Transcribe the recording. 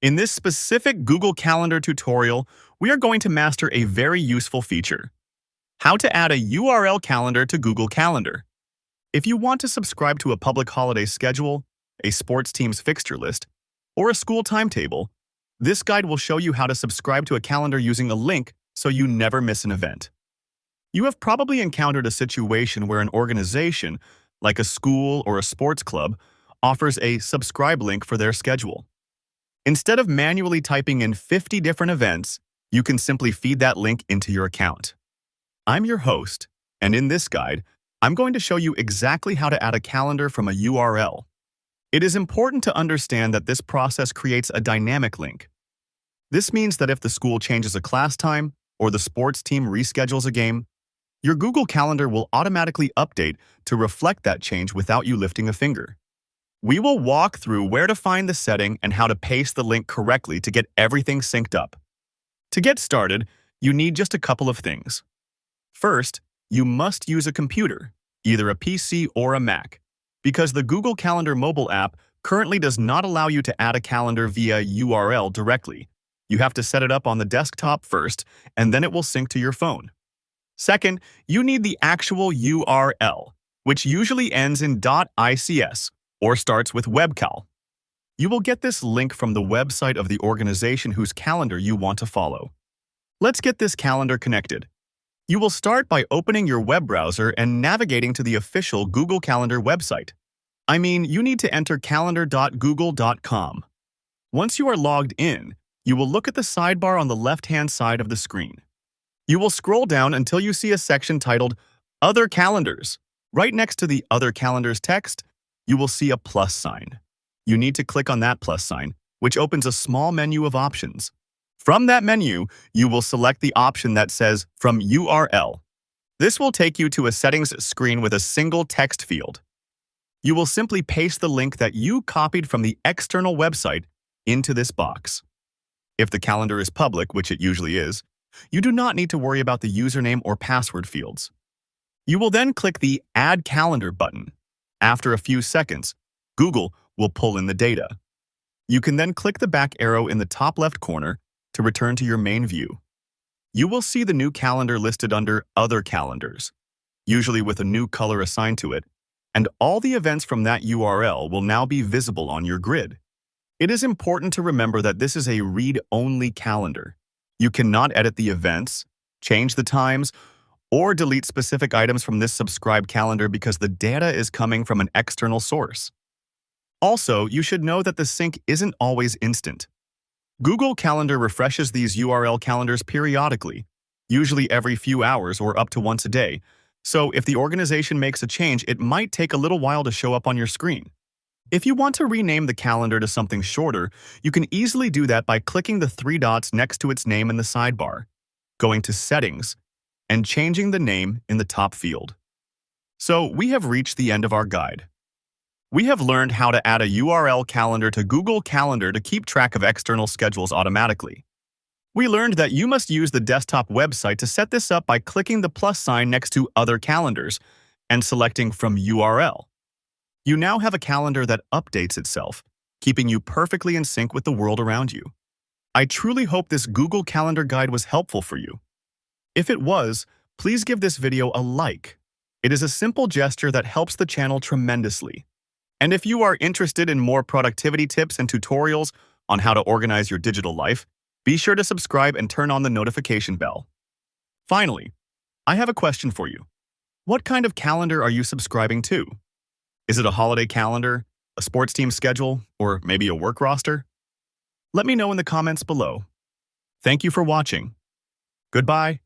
In this specific Google Calendar tutorial, we are going to master a very useful feature: how to add a URL calendar to Google Calendar. If you want to subscribe to a public holiday schedule, a sports team's fixture list, or a school timetable, this guide will show you how to subscribe to a calendar using a link so you never miss an event. You have probably encountered a situation where an organization, like a school or a sports club, offers a subscribe link for their schedule. Instead of manually typing in 50 different events, you can simply feed that link into your account. I'm your host, and in this guide, I'm going to show you exactly how to add a calendar from a URL. It is important to understand that this process creates a dynamic link. This means that if the school changes a class time or the sports team reschedules a game, your Google Calendar will automatically update to reflect that change without you lifting a finger. We will walk through where to find the setting and how to paste the link correctly to get everything synced up. To get started, you need just a couple of things. First, you must use a computer, either a PC or a Mac, because the Google Calendar mobile app currently does not allow you to add a calendar via URL directly. You have to set it up on the desktop first, and then it will sync to your phone. Second, you need the actual URL, which usually ends in .ics or starts with webcal. You will get this link from the website of the organization whose calendar you want to follow. Let's get this calendar connected. You will start by opening your web browser and navigating to the official Google Calendar website. You need to enter calendar.google.com. Once you are logged in, you will look at the sidebar on the left-hand side of the screen. You will scroll down until you see a section titled Other Calendars. Right next to the Other Calendars text, you will see a plus sign. You need to click on that plus sign, which opens a small menu of options. From that menu, you will select the option that says From URL. This will take you to a settings screen with a single text field. You will simply paste the link that you copied from the external website into this box. If the calendar is public, which it usually is, you do not need to worry about the username or password fields. You will then click the Add Calendar button. After a few seconds, Google will pull in the data. You can then click the back arrow in the top left corner to return to your main view. You will see the new calendar listed under Other Calendars, usually with a new color assigned to it, and all the events from that URL will now be visible on your grid. It is important to remember that this is a read-only calendar. You cannot edit the events, change the times, or delete specific items from this subscribed calendar because the data is coming from an external source. Also, you should know that the sync isn't always instant. Google Calendar refreshes these URL calendars periodically, usually every few hours or up to once a day, so if the organization makes a change, it might take a little while to show up on your screen. If you want to rename the calendar to something shorter, you can easily do that by clicking the three dots next to its name in the sidebar, going to Settings, and changing the name in the top field. So we have reached the end of our guide. We have learned how to add a URL calendar to Google Calendar to keep track of external schedules automatically. We learned that you must use the desktop website to set this up by clicking the plus sign next to Other Calendars and selecting From URL. You now have a calendar that updates itself, keeping you perfectly in sync with the world around you. I truly hope this Google Calendar guide was helpful for you. If it was, please give this video a like. It is a simple gesture that helps the channel tremendously. And if you are interested in more productivity tips and tutorials on how to organize your digital life, be sure to subscribe and turn on the notification bell. Finally, I have a question for you. What kind of calendar are you subscribing to? Is it a holiday calendar, a sports team schedule, or maybe a work roster? Let me know in the comments below. Thank you for watching. Goodbye.